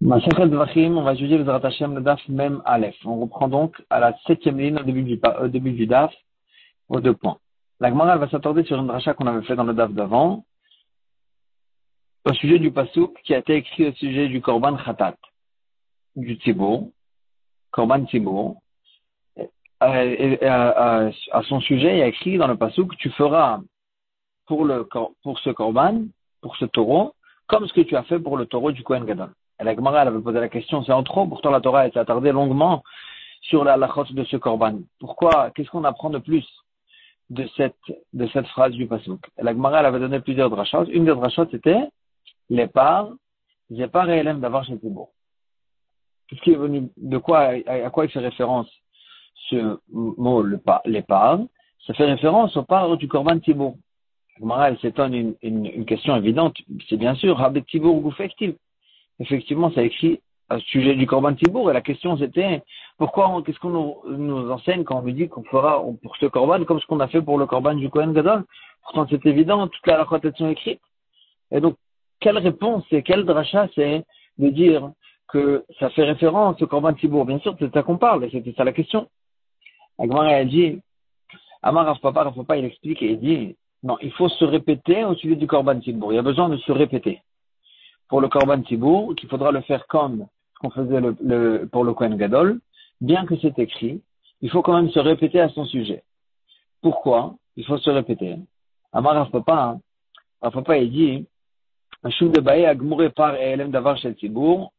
Masechet Dvachim, on va étudier le Zrat Hashem, le Daf Mem Aleph. On reprend donc à la 7e ligne au début du Daf, aux 2 points. La Gemara va s'attarder sur une dracha qu'on avait fait dans le Daf d'avant, au sujet du Pasuk qui a été écrit au sujet du Korban Khatat, du Tzibour, Korban Tzibour. À son sujet, il y a écrit dans le Pasuk, tu feras pour ce Korban, pour ce taureau, comme ce que tu as fait pour le taureau du Kohen Gadol. Et la Gemara, elle avait posé la question, c'est en trop, pourtant la Torah s'est attardée longuement sur la halachot de ce korban. Pourquoi? Qu'est-ce qu'on apprend de plus de cette phrase du pasuk? Et la Gemara, elle avait donné plusieurs drachot. Une des drachot, c'était l'épar, zépar et élem d'avar chez Tibour. Tout ce qui est venu, à quoi il fait référence ce mot, l'épar? Ça fait référence au par du korban Tibour. La Gemara, elle s'étonne une question évidente, c'est bien sûr, Habet Tibour Goufektiv. Effectivement, ça écrit à ce sujet du Korban Tibour, et la question c'était, qu'est-ce qu'on nous enseigne quand on nous dit qu'on fera pour ce Korban comme ce qu'on a fait pour le Korban du Kohen Gadol? Pourtant, c'est évident, toute la halachot sont écrites. Et donc, quelle réponse et quelle dracha c'est de dire que ça fait référence au Korban Tibour? Bien sûr, c'est ça qu'on parle, et c'était ça la question. La Gemara a dit, Amar Rav Papa, il explique et il dit, non, il faut se répéter au sujet du Korban Tibour. Il y a besoin de se répéter. Pour le Korban Tibour, qu'il faudra le faire comme ce qu'on faisait pour le Kohen Gadol, bien que c'est écrit, il faut quand même se répéter à son sujet. Pourquoi? Il faut se répéter. Amar Rav Papa, il dit, Ashum de Bae Agmure par Elem Davar Shel Tibour,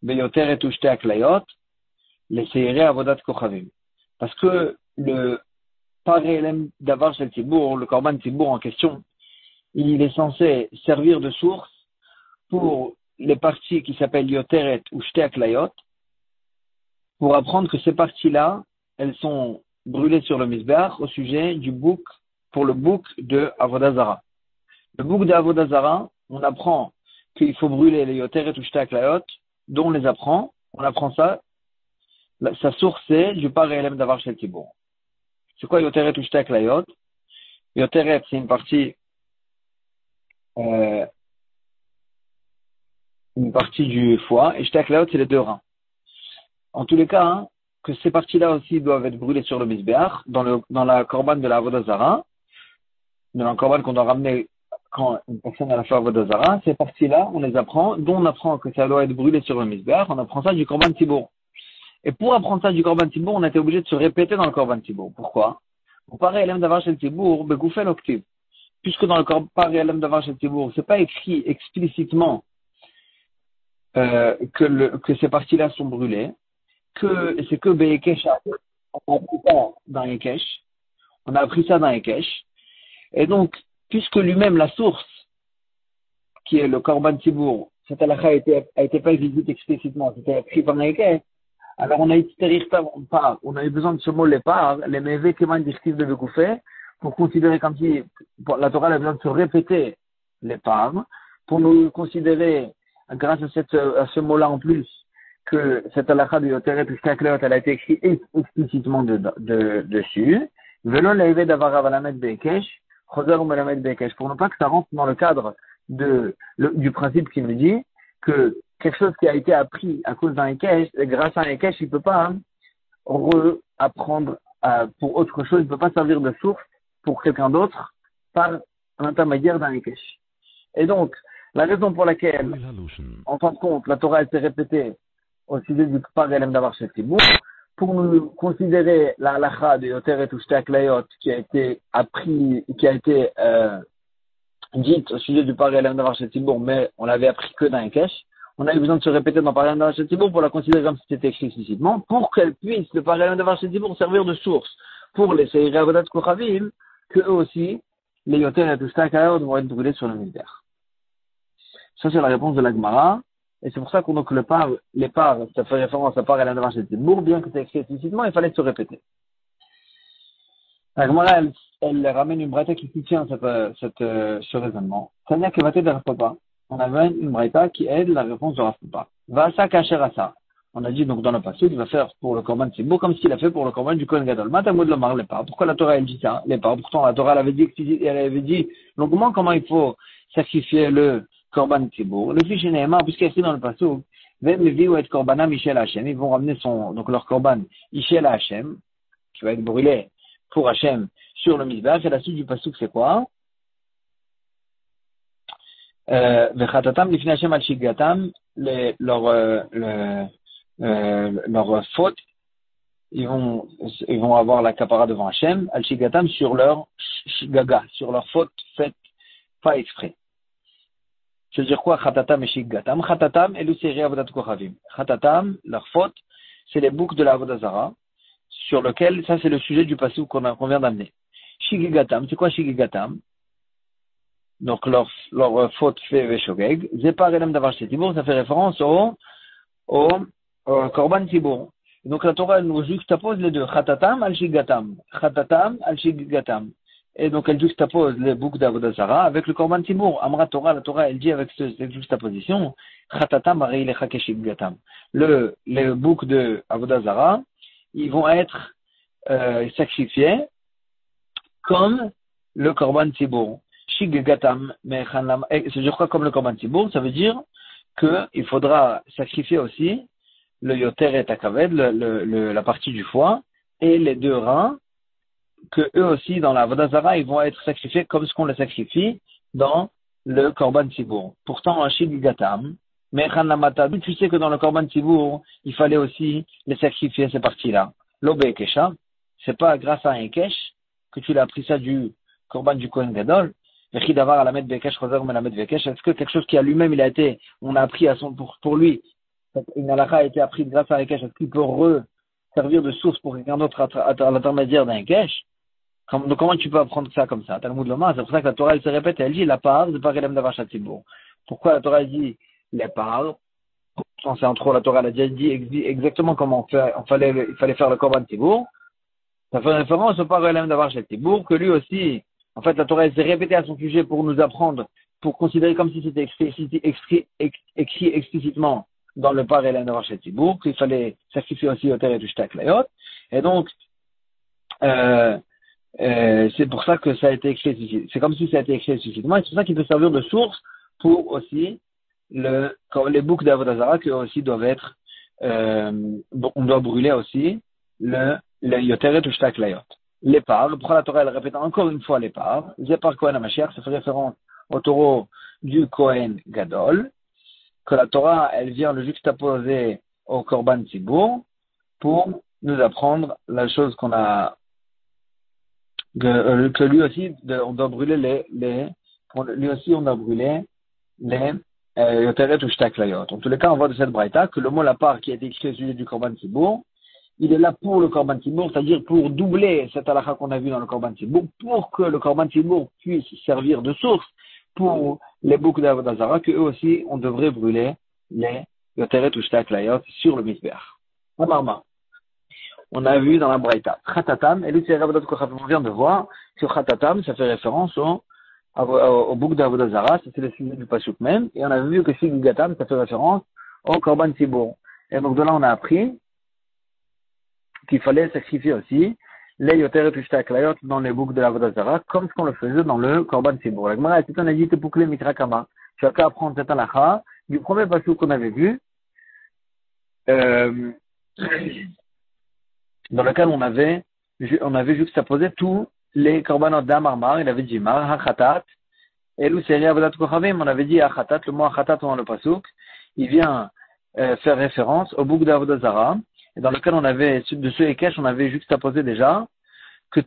Beyoter et Ushte Aklayot, les Seire Avodat Kochavim. Parce que le par Elem Davar Shel Tibour, le Korban Tibour en question, il est censé servir de source pour les parties qui s'appellent Yoteret ou Shte Aklayot, pour apprendre que ces parties-là, elles sont brûlées sur le Mizbeach au sujet du bouc, pour le bouc de Avodah Zara. Le bouc de Avodah Zara, on apprend qu'il faut brûler les Yoteret ou Shte Aklayot, dont on les apprend, on apprend ça, sa source c'est du Par Elem Davar Shel Tibour. C'est quoi Yoteret ou Shte Aklayot? Yoteret, c'est une partie du foie, et Shte Aklayot, c'est les 2 reins. En tous les cas, que ces parties-là aussi doivent être brûlées sur le Mizbeach, dans la korban de la Avodah Zara, dans la korban qu'on doit ramener quand une personne a la fait Avodah Zara, ces parties-là, on les apprend, dont on apprend que ça doit être brûlé sur le Mizbeach, on apprend ça du korban Tibour. Et pour apprendre ça du korban Tibour, on a été obligé de se répéter dans le korban Tibour. Pourquoi? Pour pareil, Elem Davar Shel Tibour, Begoufel Oktiv. Puisque dans le pareil, Elem Davar Shel Tibour, c'est pas écrit explicitement que ces parties-là sont brûlées, c'est que Be'ekesh, on a appris ça dans Ekesh, et donc, puisque lui-même, la source, qui est le Korban Tibour, cette halakha a été pas écrite explicitement, c'était écrit par Ekesh, alors on a eu besoin de ce mot les meve keman dirtiv de Begoufé, pour considérer comme si, la Torah a besoin de se répéter les parts, pour nous considérer, grâce à ce mot-là en plus, que cette halakha de Yoteret ou Shte Aklayot, elle a été écrite explicitement dessus. Velo leive davar avalamet bekesh, choser ou melamet bekesh. Pour ne pas que ça rentre dans le cadre du principe qui nous dit que quelque chose qui a été appris à cause d'un Ekesh, grâce à un Ekesh, il peut pas reapprendre pour autre chose, il peut pas servir de source pour quelqu'un d'autre par l'intermédiaire d'un Ekesh. Et donc, la raison pour laquelle, en fin de compte, la Torah s'est répétée au sujet du Par Elem Davar Shel Tibour, pour nous considérer la halakha de Yoteret ou Shte Aklayot qui a été dite au sujet du Par Elem Davar Shel Tibour, mais on l'avait appris que dans Ekesh, on a eu besoin de se répéter dans Par Elem Davar Shel Tibour pour la considérer comme si c'était écrit explicitement, pour qu'elle puisse, le Par Elem Davar Shel Tibour, servir de source pour les Seirei Avodat Kochavim, que eux aussi, les Yoteret ou Shte Aklayot vont être brûlés sur le Mizbeach. Ça, c'est la réponse de la Gemara. Et c'est pour ça qu'on donc les parts, ça fait référence à Par Elem Davar Shel Tibour, bien que c'est écrit explicitement, il fallait se répéter. La Gemara, elle ramène une braïta qui soutient ce raisonnement. Tania Kevate de Rav Papa. On avait une braïta qui aide la réponse de Rav Papa. Va ça cacher à ça. On a dit donc dans le passé, il va faire pour le Korban Tibour comme ce qu'il a fait pour le Korban du Kohen Gadol. Matamud Lomar les parts. Pourquoi la Torah elle dit ça? Les parts. Pourtant la Torah elle avait dit longuement comment il faut sacrifier le Korban Tibour. Le fichier Nehemar, puisqu'il est écrit dans le passage, Ve'meviu et korbanam ishel Hashem. Ils vont ramener donc leur korban ishel Hashem, qui va être brûlé pour Hashem sur le Mizbeach. Et la suite du pasuk, c'est quoi? Vechatatam lifnei Hashem al shigatam, leur faute, ils vont avoir la kapara devant Hashem, al shigatam sur leur shigaga, sur leur faute faite pas exprès. Je veux dire quoi, chatatam et shigatam? Chatatam, elu seri avodat kochavim. Chatatam, leur faute, c'est les boucs de la avodah zara, sur lequel, ça c'est le sujet du pasuk qu'on vient d'amener. Shigigatam, c'est quoi shigigatam? Donc leur faute fait veshogeg. Zepar elem davar shetibour, ça fait référence au korban tibour. Donc la Torah elle nous juxtapose les deux. Chatatam al shigatam. Chatatam al shigatam. Et donc elle juxtapose les boucs d'avodah zara avec le korban tibour. Amra Torah, la Torah elle dit avec cette juxtaposition, Chatatam arei lecha keshigatam. Les boucs de avodah zara, ils vont être sacrifiés comme le korban tibour. Shigatam, c'est-à-dire quoi comme le korban tibour? Ça veut dire qu'il faudra sacrifier aussi le yoter et akaved, la partie du foie, et les deux reins, que eux aussi, dans la avodah zara, ils vont être sacrifiés comme ce qu'on les sacrifie dans le korban tibour. Pourtant, en shigatam, tu sais que dans le korban tibour, il fallait aussi les sacrifier, ces parties-là. L'obé ekesha, c'est pas grâce à un ekesh que tu l'as pris ça du korban du Kohen Gadol. Est-ce que quelque chose qui a lui-même, on a appris pour lui, une halakha a été apprise grâce à un ekesh, est-ce qu'il peut servir de source pour quelqu'un d'autre à l'intermédiaire d'un ekesh? Comment tu peux apprendre ça comme ça? Talmud Loma, c'est pour ça que la Torah elle se répète, elle dit la part, c'est pas relem d'avar shatibour. Pourquoi la Torah dit les parts? C'est en trop, la Torah elle a déjà dit exactement comment il fallait faire le korban tibour. Ça fait référence au par relem d'avar shatibour, que lui aussi, en fait, la Torah elle s'est répétée à son sujet pour nous apprendre, pour considérer comme si c'était écrit explicitement dans le par relem d'avar shatibour, qu'il fallait sacrifier aussi au terre et du shtak layot. Et donc, c'est pour ça que ça a été écrit ici. C'est comme si ça a été écrit explicitement, et c'est pour ça qu'il peut servir de source pour aussi les boucs d'avodah zara qui aussi doivent être, on doit brûler aussi le yoteret ou shtak layot. Les parts, pourquoi la Torah elle répète encore une fois les parts? Zepar Kohen HaMashiach, ça fait référence au taureau du Kohen Gadol, que la Torah elle vient le juxtaposer au korban tibour pour nous apprendre la chose qu'on a que lui aussi on doit brûler lui aussi on doit brûler les yoteret ou shtak layot. En tous les cas, on voit de cette braïta que le mot la part qui a été écrit au sujet du korban tibour, il est là pour le korban tibour, c'est-à-dire pour doubler cette halakha qu'on a vu dans le korban tibour, pour que le korban tibour puisse servir de source pour les boucs d'avodah zara, que eux aussi on devrait brûler les yoteret ou shtak layot sur le mizbeach. Amarma. On a vu dans la braïta. Chatatam, et lui c'est Avodat Kochavim, on vient de voir, sur Chatatam, ça fait référence au bouc d'Avodah Zara, ça c'est le sujet du pasuk même, et on a vu que Shigigatam, ça fait référence au korban tibour. Et donc de là on a appris qu'il fallait sacrifier aussi les yoteret ou shtak layot dans les boucs de l'Avodah Zara, comme ce qu'on le faisait dans le korban tibour. La Gemara était a dit Tepukle Mikra Kama. Tu as qu'à apprendre cette halakha du premier pasuk qu'on avait vu, dans lequel on avait juxtaposé tous les korbanot d'Amarmar, il avait dit Mar, Hachatat, et Lou Seri Avodat Kochavim, on avait dit Hachatat, le mot Hachatat dans le pasuk, il vient faire référence au bouc d'Avodah Zara, et dans lequel on avait, de ce Ekesh, on avait juxtaposé déjà que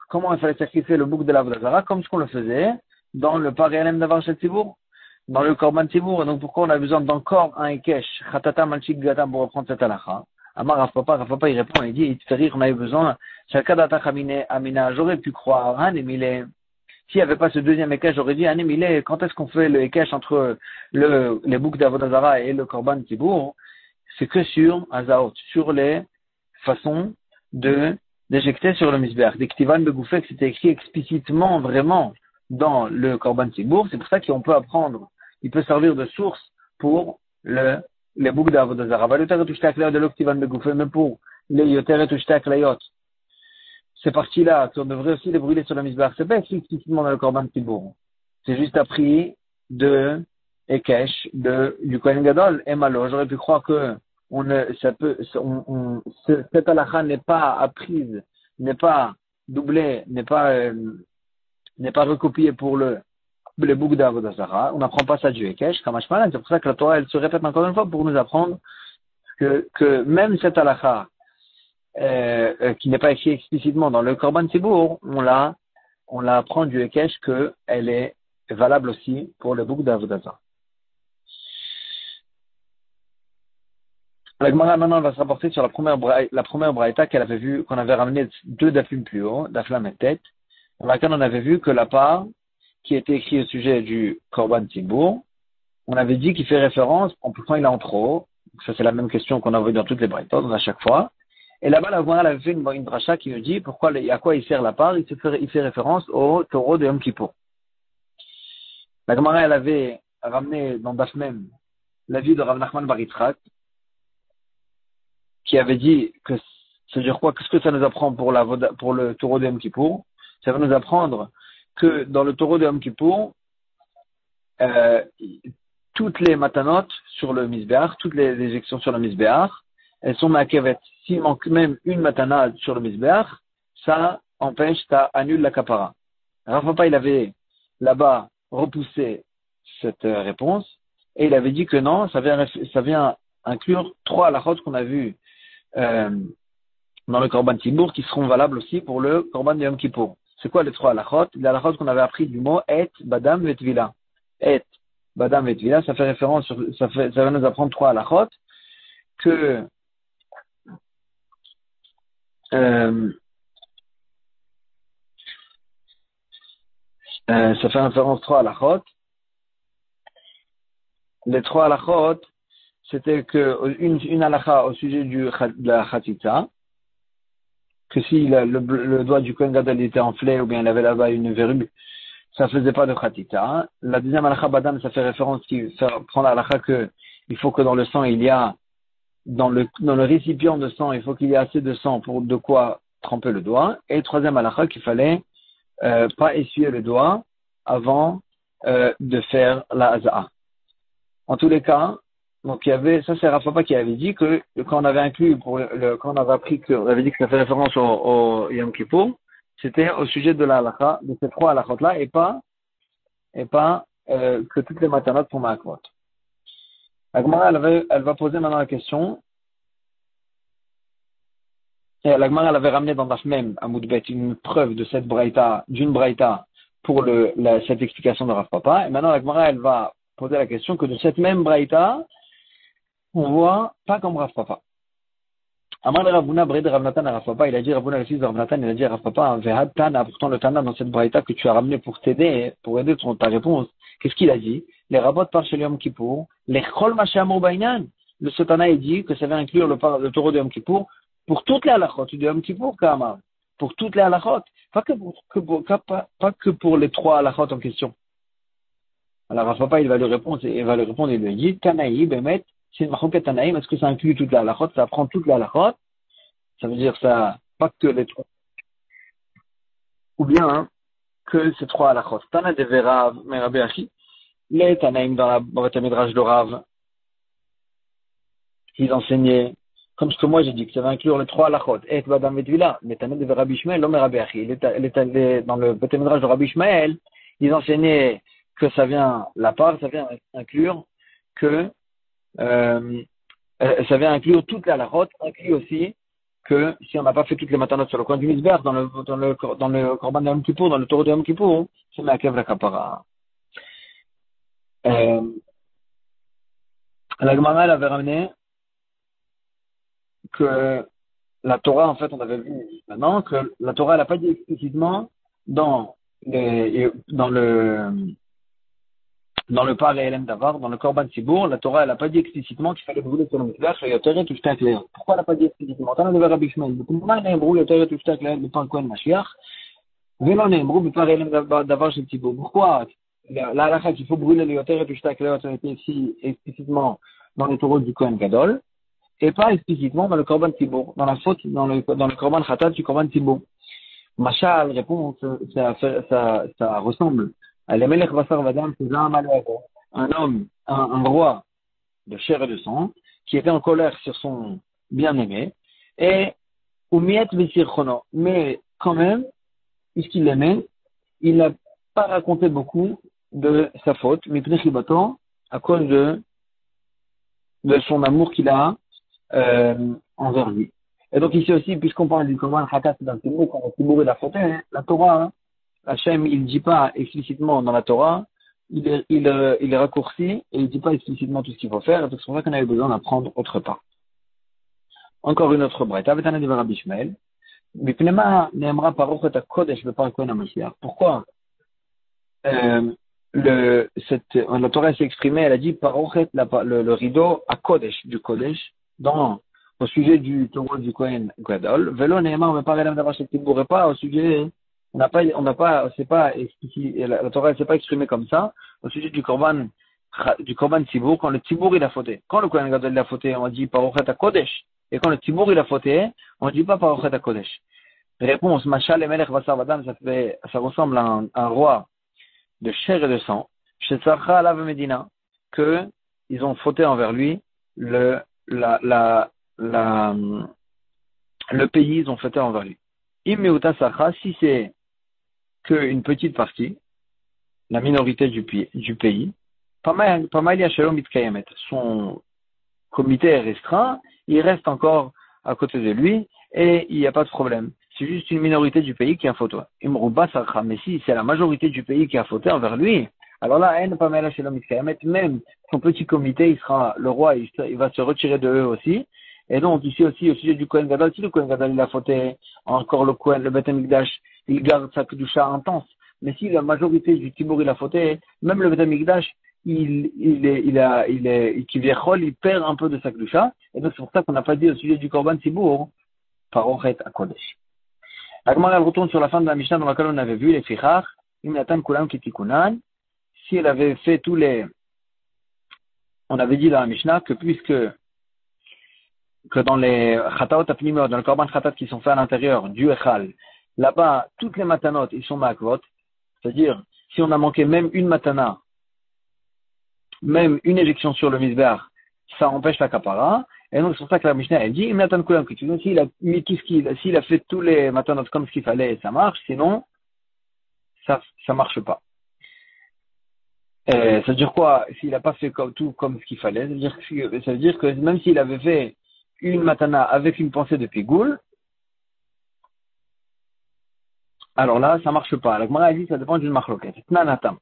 comment il fallait sacrifier le bouc de l'Avodah Zara, comme ce qu'on le faisait dans le Parelem d'Avar Tibour, dans le Korban Tibour. Et donc pourquoi on a besoin d'encore un Ekesh, Chatatam Malchik Gatam, pour reprendre cette halakha? Amar Rav Papa, il répond, il dit, Itferir, on avait besoin, Shakadatach Amina, j'aurais pu croire, Hanemile. S'il n'y avait pas ce deuxième Ekesh, j'aurais dit, Hanemile, quand est-ce qu'on fait le Ekesh entre les boucs d'Avodah Zara et le Korban Tibour? C'est que sur Azaot, sur les façons d'éjecter sur le Mizbeach. Des Ktivan Begoufé, que c'était écrit explicitement, vraiment, dans le Korban Tibour. C'est pour ça qu'on peut apprendre, il peut servir de source pour les boucs d'Avodah Zara. Mais pour les Yoteret ou Shtak Layot, ces parties-là, qu'on devrait aussi les brûler sur le Mizbeach, c'est pas écrit explicitement dans le Korban Tibour. C'est juste appris de Ekesh du Kohen Gadol est malo. J'aurais pu croire que cette halakha n'est pas apprise, n'est pas doublée, n'est pas recopiée pour le bouc d'Avodah Zarah. On n'apprend pas ça du Ekesh, Kamashmalan. C'est pour ça que la Torah, elle se répète encore une fois pour nous apprendre que même cette halakha, qui n'est pas écrit explicitement dans le Korban Tibour, on la apprend du Ekesh qu'elle est valable aussi pour le bouc d'Avodah Zarah. La Gemara maintenant va se rapporter sur la première braïta qu'elle avait vue, qu'on avait ramené 2 dafim plus haut, daflam et tête, dans laquelle on avait vu que la part qui était écrite au sujet du Korban Tibour, on avait dit qu'il fait référence, pourtant il est en trop, ça c'est la même question qu'on a vue dans toutes les braïtas, à chaque fois. Et là-bas, la Gemara avait fait une dracha qui nous dit à quoi il sert la part, il fait référence au taureau de Yom Kippour. La Gemara, elle avait ramené dans Daf Mem l'avis de Rav Nachman bar Yitzchak, qui avait dit que ça veut dire quoi? Qu'est-ce que ça nous apprend pour le taureau de Yom Kippour? Ça va nous apprendre que dans le taureau de Yom Kippour, toutes les matanot sur le misbéach, toutes les éjections sur le misbéach, elles sont ma'akevet. S'il manque même une matana sur le misbéach, ça empêche, ça annule la kapara. Rav Papa, il avait là-bas repoussé cette réponse et il avait dit que non, ça vient inclure 3 halachot qu'on a vus dans le Korban Tibour qui seront valables aussi pour le Korban de Yom Kippour. C'est quoi les 3 halachot? Les halachot qu'on avait appris du mot et, badam, vetvila. Et, badam, vetvila, ça fait référence ça va nous apprendre 3 halachot que ça fait référence 3 halachot. Les 3 halachot, c'était que une halakha au sujet de la khatita, que si le doigt du Kohen Gadol était enflé ou bien il avait là-bas une verrue, ça faisait pas de khatita. La deuxième halakha badam, ça fait référence prend la halakha que il faut que dans le sang il y a dans le récipient de sang, il faut qu'il y ait assez de sang pour de quoi tremper le doigt. Et troisième halakha qu'il fallait pas essuyer le doigt avant de faire la haza'a. En tous les cas, donc il y avait, ça c'est Rav Papa qui avait dit que quand on avait inclus quand on avait appris on avait dit que ça fait référence au Yom Kippour, c'était au sujet de la halakha, de ces 3 halakhot là, et pas que toutes les matanotes sont ma'akvot. La Gemara, elle va poser maintenant la question. Et la Gemara, elle avait ramené dans Daf Mem à Moudbet une preuve de d'une braïta pour cette explication de Rav Papa. Et maintenant la Gemara, elle va poser la question que de cette même braïta, on voit pas comme Rav Papa. Amar le Ravuna, Bred Rav Natan à Rav Papa, il a dit Ravuna, le fils de Rav Natan, il a dit à Rav Papa, Vehad Tana, pourtant le Tana dans cette braïta que tu as ramené pour t'aider, pour aider ta réponse, qu'est-ce qu'il a dit? Les rabbot par chez Yom Kippour, les Chol Mashamur Bainan. Le Sotana, il dit que ça va inclure le taureau de Yom Kippour pour toutes les halachot de Yom Kippour, Kamar. Pour toutes les halachot. Pas que pour les 3 halachot en question. Alors, Rav Papa, il va lui répondre, il lui dit, Tanaï, Bemet, c'est une machoket Tanaïm, est-ce que ça inclut toute la halachot? Ça prend toute la halachot? Ça veut dire ça, pas que les 3. Ou bien, que ces 3 halachot. Tana de Verav, Merabe Achi, les Tanaïm dans la Bavata Midrash de Rav, ils enseignaient, comme ce que moi j'ai dit, que ça va inclure les 3 halachot, et Badam Vetvila, mais Tana de Rabbi Ishmael, l'homme Merabe Achi. Dans le Bavata Midrash de Rabbi Ishmael, ils enseignaient que ça vient inclure que ça vient inclure toute la halachot, inclut aussi que si on n'a pas fait toutes les matanot sur le coin du misber, dans le korban de Yom Kippour, dans le taureau de Yom Kippour, c'est ma'akev la kapara. La Gemara, elle avait ramené que la Torah, en fait, on avait vu maintenant que la Torah, elle n'a pas dit explicitement dans le par et Elem Davar, dans le Korban Tibour, la Torah, elle n'a pas dit explicitement qu'il fallait brûler sur le Mikdash, et Yoteret ou Shtak Leer. Pourquoi elle n'a pas dit explicitement? T'en as devant Rabbi Ishmael. Pourquoi elle n'a pas brûlé Yoteret ou Shtak Leer, le pan Kohen Mashiach? Vélo n'est brûlé par Elem Davar chez Tibour. Pourquoi la halakha qu'il faut brûler le Yoteret ou Shtak Leer, ça a été ici explicitement dans les taureaux du Kohen Gadol, et pas explicitement dans le Korban Tibour, dans la faute, dans le Korban Khatat du Korban Tibour. Machal répond, ça ressemble. Al-Melech Basar Vadam, c'est un malheur. un homme, un roi de chair et de sang, qui était en colère sur son bien-aimé, et Oumiet Vesirchono. Mais quand même, puisqu'il l'aimait, il n'a pas raconté beaucoup de sa faute, mais à cause de son amour qu'il a envers lui. Et donc ici aussi, puisqu'on parle du Korban Khatat dans le Tibour, quand le Tibour est la faute, la Torah, Hachem, il ne dit pas explicitement dans la Torah, il raccourcit et il ne dit pas explicitement tout ce qu'il faut faire, et c'est pour ça qu'on avait besoin d'apprendre autre part. Encore une autre brette. Avec un de Rabbi Ishmael, Mipnema n'aimera pas Rochet Kodesh, le Parkoin Amashiach. Pourquoi la Torah s'est exprimée, elle a dit Parochet, le rideau à Kodesh, du Kodesh, au sujet du taureau du Kohen Gadol. Velo Neema, on ne va pas regarder d'avoir cette Tibour, pas au sujet, c'est pas, la Torah ne s'est pas exprimée comme ça, au sujet du Korban Tibour, quand le Tibour il a fauté. Quand le Kohen Gadol il a fauté, on dit Parochet à Kodesh. Et quand le Tibour il a fauté, on ne dit pas Parochet à Kodesh. Réponse, Machal et Melech Basar Vadam, ça ressemble à un roi de chair et de sang, chez Tzarcha Alav Medina, que ils ont fauté envers lui, le pays, ils ont fauté envers lui. Immeuta Sacha, si c'est qu'une petite partie, la minorité du pays, Pamalia Shalom Mitkayemet, son comité est restreint, il reste encore à côté de lui, et il n'y a pas de problème. C'est juste une minorité du pays qui a fauté. Imrouba Sarcha, mais si c'est la majorité du pays qui a fauté envers lui, alors là, même son petit comité, le roi, il va se retirer de eux aussi. Et donc, ici aussi, au sujet du Kohen Gadol, si le Kohen Gadol, il a fauté, encore le Beth Amikdash, il garde sa kedusha intense. Mais si la majorité du Tibour, il a fauté, même le Beth Amikdash, il perd un peu de sa kedusha. Et donc, c'est pour ça qu'on n'a pas dit au sujet du Korban Tibour, Parochet à Kodesh. Agmara retourne sur la fin de la Mishnah dans laquelle on avait vu les Fichach, Imnatan Kulam Kitikunan. Si elle avait fait on avait dit dans la Mishnah que que dans les Chataot Apnimot, dans le Korban Chatat qui sont faits à l'intérieur du Echal, là-bas, toutes les matanot, ils sont makvot. C'est-à-dire, si on a manqué même une matana, même une éjection sur le Mizbeach, ça empêche la kapara. Et donc, c'est pour ça que la Mishnah, elle dit, Imnatan Kulam Kitikunan. S'il a mis s'il a fait tous les matanot comme ce qu'il fallait, ça marche. Sinon, ça marche pas. Ça veut dire quoi? S'il n'a pas fait tout comme ce qu'il fallait, ça veut dire que même s'il avait fait une matana avec une pensée de pigoule, alors là, ça marche pas. La Gemara dit, ça dépend d'une marloquette. Tnanatam.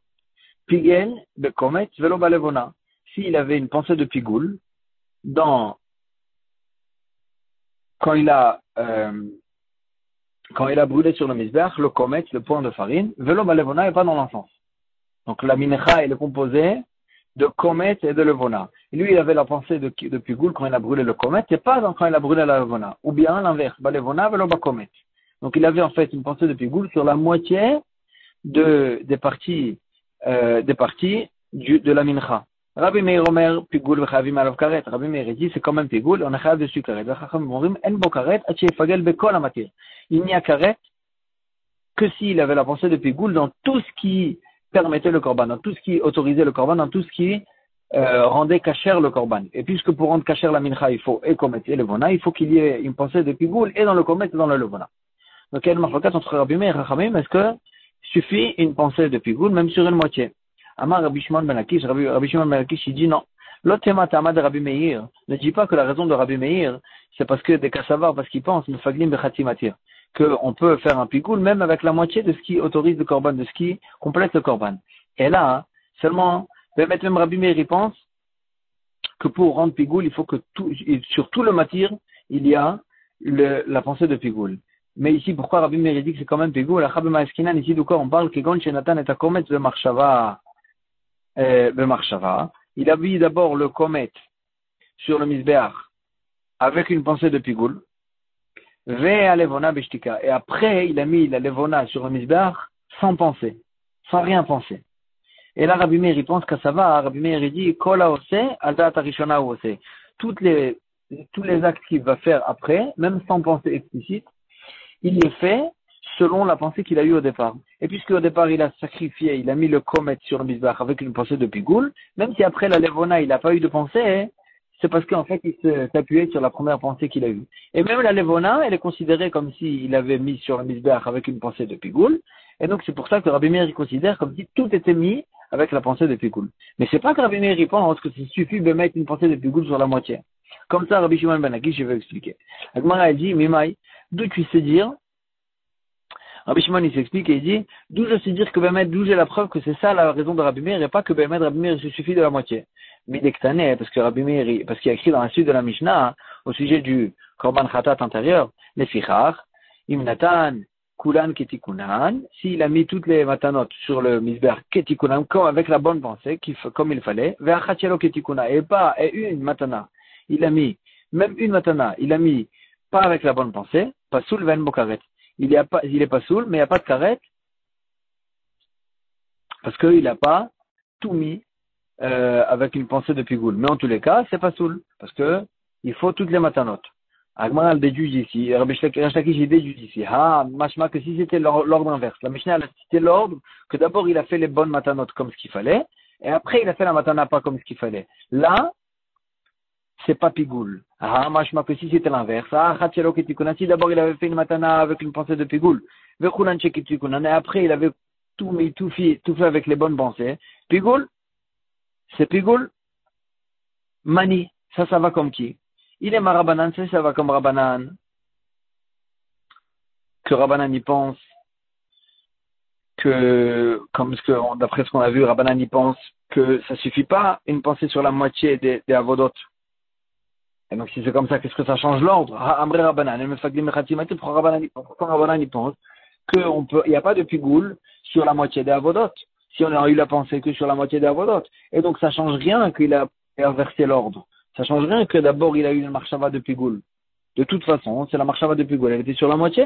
Pigel, bekomet, velo balevona. S'il avait une pensée de pigoule, quand il a brûlé sur le misbeach, le komet, le point de farine, velo balevona et pas dans l'encens. Donc la mincha, elle est composée de komet et de levona. Et lui, il avait la pensée de pigoule quand il a brûlé le komet, et pas quand il a brûlé la levona. Ou bien l'inverse, balevona, velo bakomet. Donc il avait en fait une pensée de pigoule sur la moitié des parties de la mincha. Rabbi Meir Omer, pigoule v'chavim alav karet. Rabbi Meir dit, c'est quand même pigoule, on a chayav dessus karet. V'chacham morim, en bo karet, at shefagel bekol amatir. Il n'y a karet que s'il avait la pensée de pigoule dans tout ce qui permettait le korban, dans tout ce qui autorisait le korban, dans tout ce qui rendait kasher le korban. Et puisque pour rendre kasher la mincha, il faut et komet et levona, il faut qu'il y ait une pensée de pigoule et dans le komet et dans le levona. Donc il y a une marloquette entre Rabbi Meir et Chachamim, est-ce que suffit une pensée de pigoule même sur une moitié? Amar Rabbi Shimon ben Lakish, Rabbi Shimon ben Lakish, il dit non. L'otema tama de Rabbi Meir ne dit pas que la raison de Rabbi Meir, c'est parce que des kassavar, parce qu'ils pensent, mefaglim bechati matir, qu'on peut faire un pigoule même avec la moitié de ce qui autorise le korban, de ce qui complète le korban. Et là, seulement, même Rabbi Meir, il pense que pour rendre pigoule, il faut que sur tout le matir, il y a la pensée de pigoule. Mais ici, pourquoi Rabbi Meir dit que c'est quand même pigoule? Ici, de quoi on parle? Que Gonchenatan est à komet de marshava. Il a mis d'abord le komet sur le misbeach avec une pensée de pigoule. Et après, il a mis la levona sur le misbeach sans penser, sans rien penser. Et là, Rabbi Meir, il pense que ça va. Rabbi Meir, il dit, Kola ose, aldat arishona ose. Tous les actes qu'il va faire après, même sans pensée explicite, il les fait selon la pensée qu'il a eue au départ. Et puisque au départ il a sacrifié, il a mis le komet sur le misbach avec une pensée de pigoule, même si après la levona il n'a pas eu de pensée, c'est parce qu'en fait il s'appuyait sur la première pensée qu'il a eue. Et même la levona, elle est considérée comme s'il avait mis sur le misbach avec une pensée de pigoule. Et donc c'est pour ça que Rabbi Meir il considère comme si tout était mis avec la pensée de pigoule. Mais c'est pas que Rabbi Meir il pense que il suffit de mettre une pensée de pigoule sur la moitié. Comme ça Rabbi Shimon ben Akish, je vais expliquer. La Gemara elle dit, Mimai, d'où tu sais dire? Rabbi Shimon il s'explique et il dit, d'où je sais dire que Bémet, d'où j'ai la preuve que c'est ça la raison de Rabbi Meir et pas que Bémet, Rabbi Meir il se suffit de la moitié. Midektané, parce que Rabbi Meir, parce qu'il y a écrit dans la suite de la Mishnah, au sujet du Korban Khatat antérieur, les Fichar, Imnatan, Kulan Ketikunan, s'il a mis toutes les matanot sur le Misber Ketikunan, comme avec la bonne pensée, comme il fallait, Ve'achatielo Ketikuna, et pas, et une matana, il a mis, même une matana, il a mis pas avec la bonne pensée, pas soul ven bokaret. Il est pas soul, mais il n'y a pas de karet, parce qu'il n'a pas tout mis avec une pensée de pigoule. Mais en tous les cas, c'est pas soul, parce que il faut toutes les matanotes. Agmar déduit ici, Rabbi Shlakish il déduit ici. Ah, machma que si c'était l'ordre inverse. La Mishnah a cité l'ordre que d'abord il a fait les bonnes matanotes comme ce qu'il fallait, et après il a fait la matana pas comme ce qu'il fallait. Là, c'est pas pigoule. Ah, machma que si c'était l'inverse. Ah, Chatielo Ketikuna, si d'abord il avait fait une matana avec une pensée de pigoule, Vekulan Ketikuna, et après il avait tout mis, tout fait avec les bonnes pensées. Pigoule, c'est pigoule, mani, ça va comme qui? Il est Marabanan, ça va comme Rabanan. Que Rabanan y pense que, comme d'après ce qu'on a vu, Rabanan y pense que ça suffit pas une pensée sur la moitié des Avodot. Et donc si c'est comme ça, qu'est-ce que ça change l'ordre? Amré Rabanan, pourquoi Rabanan y pense il n'y a pas de pigoule sur la moitié des Avodot. Si on a eu la pensée que sur la moitié des Avodot. Et donc ça change rien qu'il a inversé l'ordre. Ça change rien que d'abord il a eu une marchava de pigoule. De toute façon, c'est la marchava de pigoule. Elle était sur la moitié.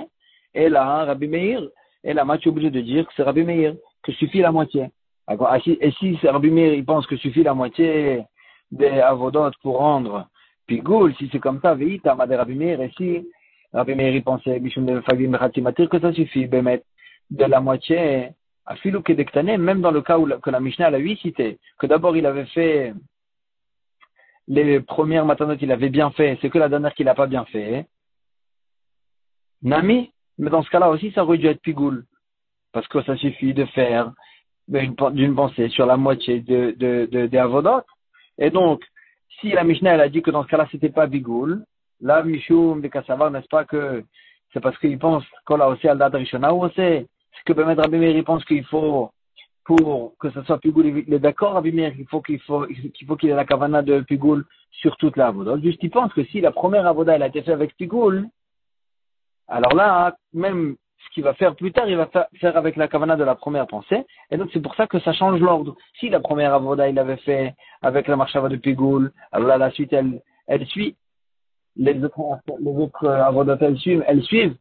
Et là, Rabbi Meir, et là, tu es obligé de dire que c'est Rabbi Meir, que suffit la moitié. Et si c'est Rabbi Meir, il pense que suffit la moitié des avodot pour rendre pigoule, si c'est comme ça, veïta, ma de Rabbi Meir, et si Rabbi Meir, il pensait, que ça suffit, de la moitié, à filou kedektané, même dans le cas où que la Mishnah l'a lui cité, que d'abord il avait fait les premières matanotes, il avait bien fait, c'est que la dernière qu'il n'a pas bien fait. Nami, mais dans ce cas-là aussi, ça aurait dû être pigoule. Parce que ça suffit de faire d'une pensée sur la moitié des avodot. Et donc, si la Mishnah, elle a dit que dans ce cas-là, c'était pas pigoule, là, Mishum, de Kassavar, n'est-ce pas que c'est parce qu'il pense qu'on l'a aussi al data rishona ou c'est que Bemet Rabbi Meir, il pense qu'il faut, pour que ça soit pigoule, il est d'accord, Rabbi Meir, qu'il faut qu'il ait la kavana de pigoule sur toute la avoda. Juste, il pense que si la première avoda, elle a été faite avec pigoule, alors là, même ce qu'il va faire plus tard, il va faire avec la kavana de la première pensée. Et donc, c'est pour ça que ça change l'ordre. Si la première avoda, il avait fait avec la marchava de pigoule, alors là, la suite, elle suit. Les autres avodat, elles suivent.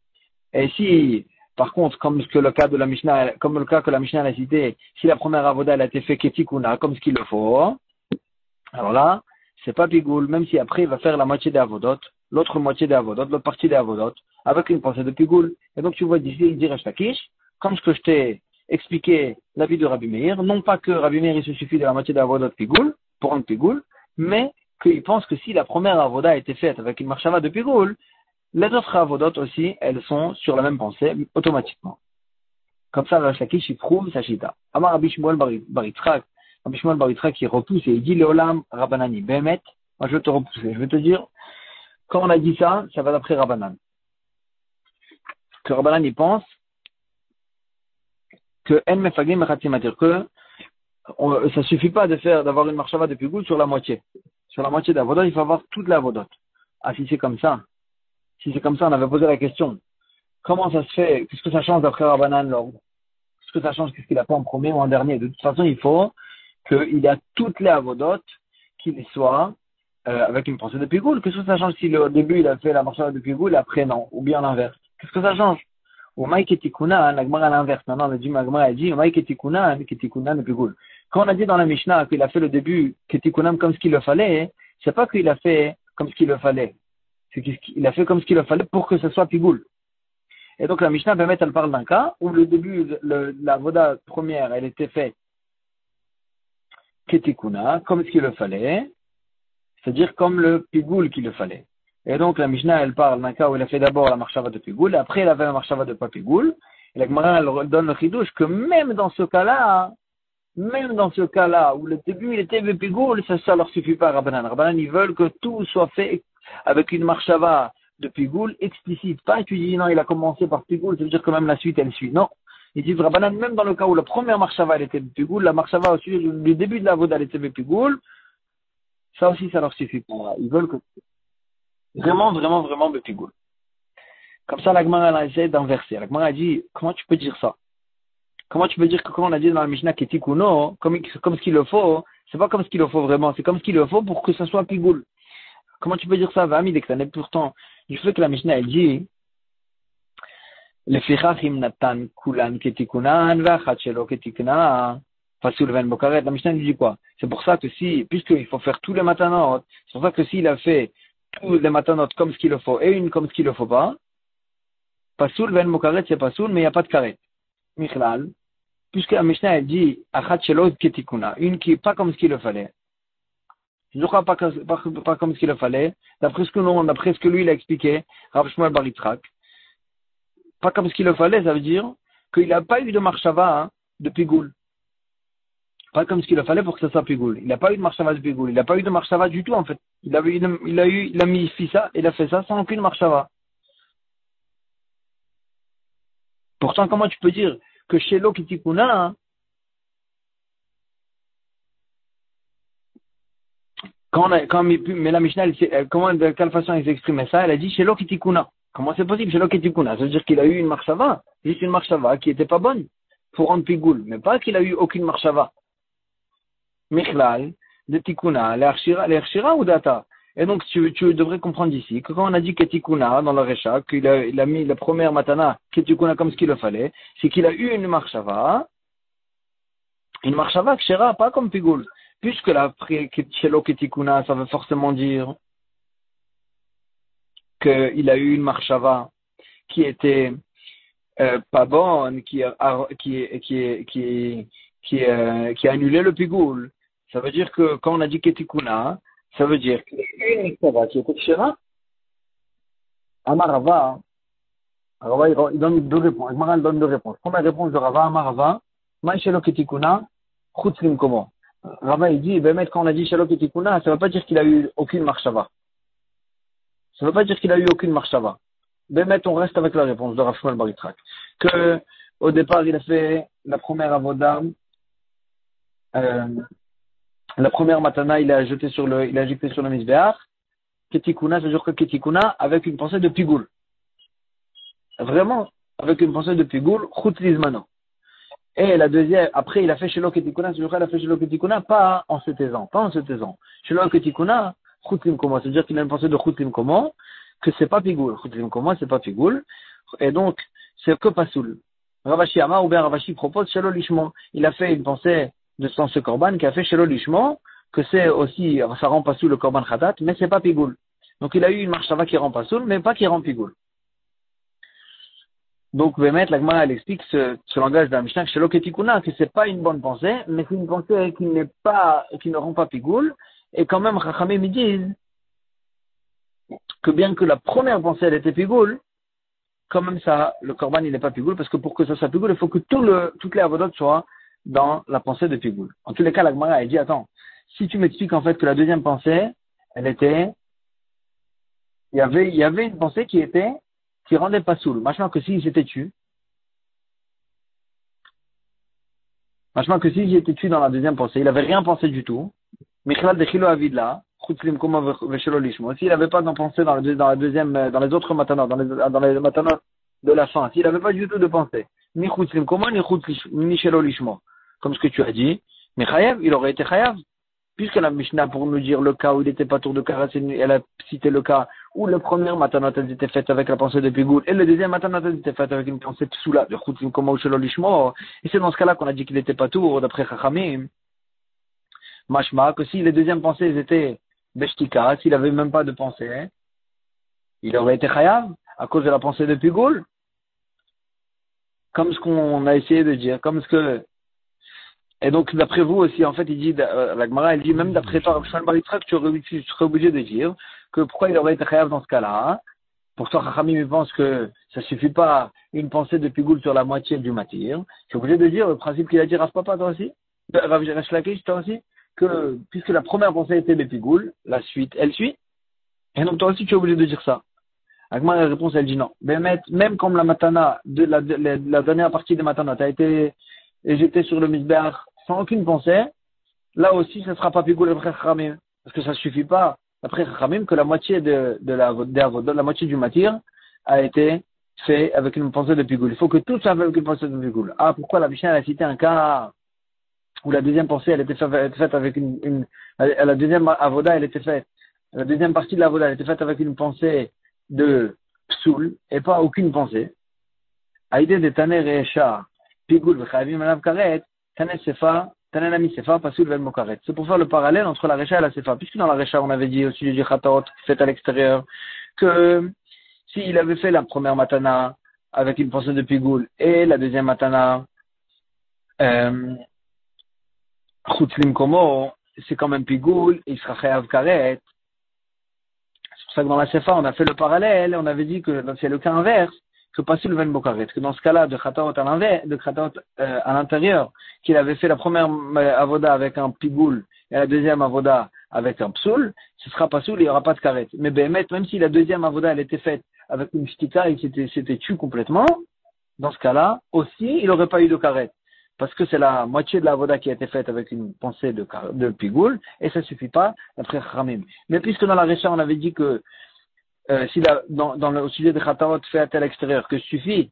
Et si, par contre, comme le cas que la Mishnah a cité, si la première avoda elle a été faite ketikuna, comme ce qu'il le faut, alors là, c'est pas pigoule, même si après il va faire la moitié des avodot, l'autre moitié des avodot, l'autre partie des avodot, avec une pensée de pigoule. Et donc tu vois d'ici, il dit Resh Lakish, comme ce que je t'ai expliqué l'avis de Rabbi Meir, non pas que Rabbi Meir il se suffit de la moitié des avodot pigoule, pour rendre pigoule, mais qu'il pense que si la première avoda a été faite avec une marchava de pigoule, les autres avodot aussi, elles sont sur la même pensée, automatiquement. Comme ça, Resh Lakish, il prouve sa chita. Amar Rabbi Shmuel bar Yitzchak, Rabbi Shmuel bar Yitzchak qui repousse et il dit Leolam Rabbanani Behemet, moi je vais te repousser, je vais te dire, quand on a dit ça, ça va d'après Rabbanan. Que Rabbanan il pense que En Mefagim Mechatimatir, que ça suffit pas d'avoir une marchava de pigoule sur la moitié. Sur la moitié d'avodot, il faut avoir toute la avodot. Ah, si c'est comme ça, on avait posé la question. Comment ça se fait? Qu'est-ce que ça change d'après Rabbanan l'ordre? Qu'est-ce que ça change? Qu'est-ce qu'il a fait en premier ou en dernier? De toute façon, il faut qu'il a toutes les avodot qu'il soit avec une pensée de pigoule. Qu'est-ce que ça change si au début il a fait la marchava de pigoule et après non? Ou bien l'inverse? Qu'est-ce que ça change? Au Maïketikuna, la Gemara à l'inverse. Maintenant, la Gemara a dit, au Maïketikuna, Ketikuna de pigoule. Quand on a dit dans la Mishnah qu'il a fait le début Ketikunam comme ce qu'il le fallait, c'est pas qu'il a fait comme ce qu'il le fallait. C'est qu'il a fait comme ce qu'il le fallait pour que ce soit pigoule. Et donc la Mishnah, Bémet, elle parle d'un cas où le début, la voda première, elle était faite ketikuna, comme ce qu'il le fallait, c'est-à-dire comme le pigoul qu'il le fallait. Et donc la Mishnah, elle parle d'un cas où il a fait d'abord la marshava de pigoul, et après il avait la marshava de pas pigoul. Et la Gemara, elle donne le chidouche que même dans ce cas-là, où le début il était pigoul, ça leur suffit pas à Rabbanan. Rabbanan, ils veulent que tout soit fait avec une marshava de pigoul explicite. Pas tu dis non, il a commencé par pigoul, ça veut dire que même la suite elle suit. Non. Ils disent Rabbanan, même dans le cas où la première marshava elle était pigoul, la marshava aussi, le début de la voda elle était pigoul, ça aussi ça leur suffit pas. Ils veulent que vraiment pigoul. Comme ça, la Gemara a essayé d'inverser. La Gemara a dit, comment tu peux dire ça? Comment tu peux dire que quand on a dit dans la Mishnah Ketikuno, comme ce qu'il le faut, c'est pas comme ce qu'il le faut vraiment, c'est comme ce qu'il le faut pour que ça soit pigoul. Comment tu peux dire ça, Vami, Dektanet? Pourtant, du fait que la Mishnah, elle dit, le fichachim natan kulan ketikunan, vachat shelo ketikna, fasul ven bokaret. La Mishnah, elle dit quoi? C'est pour ça que puisqu'il faut faire tous les matanot, c'est pour ça que s'il a fait tous les matanot comme ce qu'il le faut et une comme ce qu'il le faut pas, pasoul ven bokaret, c'est pasoul, mais il n'y a pas de karet. Michlal, puisque la Mishnah, elle dit, achat shelo ketikuna, une qui est pas comme ce qu'il le fallait. Je crois pas comme ce qu'il le fallait, d'après ce que lui il a expliqué, Rav Shmuel bar Yitzhak. Pas comme ce qu'il le fallait, ça veut dire qu'il n'a pas eu de marshava de pigoul. Pas comme ce qu'il le fallait pour que ça soit pigoul. Il n'a pas eu de marshava de pigoul. Il n'a pas eu de marshava du tout, en fait. Il a fait ça sans aucune marshava. Pourtant, comment tu peux dire que chez l'Okitikuna, mais la Mishnah, de quelle façon elle s'exprimait ça? Elle a dit chez l'Okitikuna. Comment c'est possible? Chez l'Okitikuna. Ça veut dire qu'il a eu une marshava, juste une marshava qui était pas bonne pour rendre pigoul, mais pas qu'il a eu aucune marshava. Michlal, de Tikuna, l'Ershira ou Data. Et donc, tu devrais comprendre ici que quand on a dit Ketikuna dans le Recha, qu'il a mis la première matana, Ketikuna comme ce qu'il le fallait, c'est qu'il a eu une marshava Kshera, pas comme Pigoul. Puisque la Shelo Ketikuna, ça veut forcément dire qu'il a eu une marshava qui était pas bonne, qui a annulé le Pigoul. Ça veut dire que quand on a dit Ketikuna, ça veut dire qu'une Mitzvah qui était Kshera, Amarava, il donne deux réponses. Agmara donne deux réponses. Première réponse de Rava, Amarava, Ma Shelo Ketikuna, Chutzlim Komo. Rava, il dit, quand on a dit Shelo Ketikuna, ça ne veut pas dire qu'il a eu aucune marshava. Ça ne veut pas dire qu'il a eu aucune marshava. On reste avec la réponse de Rav Shmuel bar Yitzhak. Que, au départ, il a fait la première avoda, la première matana, il a jeté sur le Mizbeach. Ketikuna, ça veut dire que Ketikuna, avec une pensée de Pigoul. Vraiment, avec une pensée de Pigoul, Chutzlizmano. Et la deuxième, après, il a fait Shelo Ketikuna, c'est-à-dire qu'il a fait Shelo Ketikuna, pas en se taisant. Shelo Ketikuna, Chutzlim Komo, c'est-à-dire qu'il a une pensée de Chutzlim Komo, que c'est pas Pigoul. Chutzlim Komo, c'est pas Pigoul. Et donc, c'est que Pasoul. Ravashi Amar, ou bien Ravashi propose Shelo Lishmo. Il a fait une pensée de ce Korban, qui a fait Shelo Lishmo, que c'est aussi, ça rend Pasoul le Korban Khatat, mais c'est pas Pigoul. Donc, il a eu une marshava qui rend Pasoul, mais pas qui rend Pigoul. Donc, la Gemara, elle explique ce langage de la Mishnah, Shelo Ketikuna, que c'est pas une bonne pensée, mais c'est une pensée qui ne rend pas Pigoul. Et quand même, Chachamim, ils disent que bien que la première pensée, elle était Pigoul, quand même ça, le Korban, il n'est pas Pigoul, parce que pour que ça soit Pigoul, il faut que toutes les avodotes soient dans la pensée de Pigoul. En tous les cas, la Gemara, elle dit, attends, si tu m'expliques en fait que la deuxième pensée, il y avait une pensée qui rendait pas soul. Machement que s'il s'était tué dans la deuxième pensée, il avait rien pensé du tout. Michlal de Chilo Avidla, Chutzlim Koma Veshelo Lishmo. S'il n'avait pas pensé dans la deuxième, dans les autres matanot, dans les matanot de la fin, s'il n'avait pas du tout de pensée, ni Chutzlim Koma, ni Shelo Lishmo, comme ce que tu as dit, mais Chayav, il aurait été Chayav. Puisque la Mishnah, pour nous dire le cas où il n'était pas tour de Karas, elle a cité le cas où la première matanot, elle était faite avec la pensée de Pigoul, et le deuxième matanot, elle était faite avec une pensée de Psoula, de Chutzim Koma ou Shelo Lishmo. Et c'est dans ce cas-là qu'on a dit qu'il n'était pas tour, d'après Chachamim. Mashma, que si les deuxièmes pensées étaient Beshtika, s'il n'avait même pas de pensée, il aurait été Chayav, à cause de la pensée de Pigoul. comme ce qu'on a essayé de dire, comme ce que, et donc d'après vous aussi, en fait, il dit, la Gemara, elle dit, même d'après toi, Rav Shmuel Bar Yitzchak, tu serais obligé de dire que pourquoi il aurait été chayav dans ce cas-là, hein. Pour toi, Chachamim, il pense que ça suffit pas une pensée de pigoule sur la moitié du matir. Tu es obligé de dire le principe qu'il a dit Rav Papa, toi aussi, Rav Resh Lakish, toi aussi, que puisque la première pensée était de pigoule, la suite, elle suit. Et donc toi aussi, tu es obligé de dire ça. Agma, la réponse, elle dit non. Mais même comme la matana, la dernière partie de matana, tu as été éjecté sur le misbeach sans aucune pensée, là aussi, ça ne sera pas pigoule après Chachamim. Parce que ça ne suffit pas, après Chachamim, que la moitié la moitié du matir a été fait avec une pensée de pigoule. Il faut que tout soit avec une pensée de pigoule. Ah, pourquoi la Mishnah a cité un cas où la deuxième pensée, elle était faite avec la deuxième avoda, elle était faite, la deuxième partie de l'avoda, elle était faite avec une pensée de psoul, et pas aucune pensée. Aïdé de Taner et Eshar, pigoule, v'chavim alav karet, Taner sefa, Taner nami sefa, pasoul vel mokaret. C'est pour faire le parallèle entre la Recha et la sefa. Puisque dans la Recha, on avait dit au sujet du Khatarot, fait à l'extérieur, que s'il avait fait la première matana avec une pensée de pigoule et la deuxième matana, Chutzlim Komo, c'est quand même pigoule, il sera chayav karet. C'est pour ça que dans la Sefa, on a fait le parallèle, on avait dit que c'est le cas inverse, que pasul ven bokaret, que dans ce cas-là, de Khatarot à l'inverse, de Khatarot à l'intérieur, qu'il avait fait la première avoda avec un pigoule et la deuxième avoda avec un psoul, ce sera pasul, il n'y aura pas de karet. Mais Béhémet, même si la deuxième avoda, elle était faite avec une shtika et s'était tué complètement, dans ce cas-là, aussi, il n'aurait pas eu de karet. Parce que c'est la moitié de la voda qui a été faite avec une pensée de pigoule, et ça suffit pas d'après Khamim. Mais puisque dans la Recha, on avait dit que dans le sujet de Khatarot fait à l'extérieur, que suffit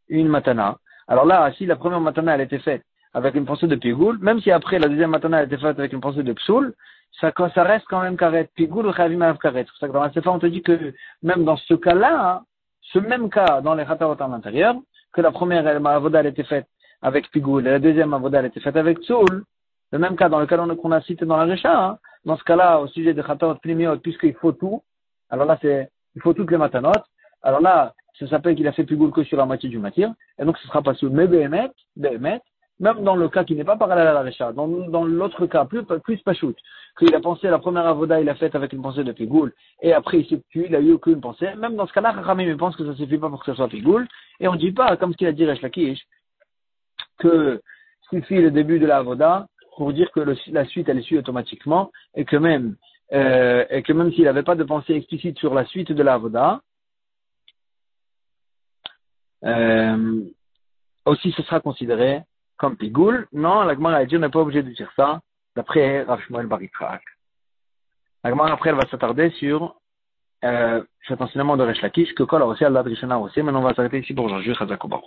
une matana, alors là, si la première matana elle était faite avec une pensée de pigoule, même si après la deuxième matana elle était faite avec une pensée de psoul, ça reste quand même karet, pigoule ou chavim alav karet. C'est pour ça que dans la Sefa, on te dit que même dans ce cas-là, ce même cas dans les Khatarot à l'intérieur, que la première avoda elle était faite avec pigoule, et la deuxième avoda elle était faite avec tsoul, le même cas dans le cas qu'on a cité dans la Recha, hein, dans ce cas-là, au sujet de Khatarot Plimiot, puisqu'il faut tout, alors là, il faut toutes les matanot, alors là, ça s'appelle qu'il a fait pigoule que sur la moitié du matir, et donc ce sera pas sous. Mais Béhémet, même dans le cas qui n'est pas parallèle à la Recha, dans l'autre cas, plus pachout, qu'il a pensé la première avoda, il a faite avec une pensée de pigoule, et après il s'est tué, il a eu aucune pensée, même dans ce cas-là, Chachamim, il pense que ça suffit pas pour que ce soit pigoule, et on dit pas, comme ce qu'il a dit Resh Lakish, que suffit le début de la avoda pour dire que la suite elle suit automatiquement et que même s'il n'avait pas de pensée explicite sur la suite de la avoda, aussi ce sera considéré comme pigoule. Non, la Gemara a dit on n'est pas obligé de dire ça d'après Rav Shmuel Bar Yitzchak. La Gemara après elle va s'attarder sur cet enseignement de Resh Lakish que Kol aussi Allah Drishana aussi. Maintenant on va s'arrêter ici pour aujourd'hui. Chazak Obaru.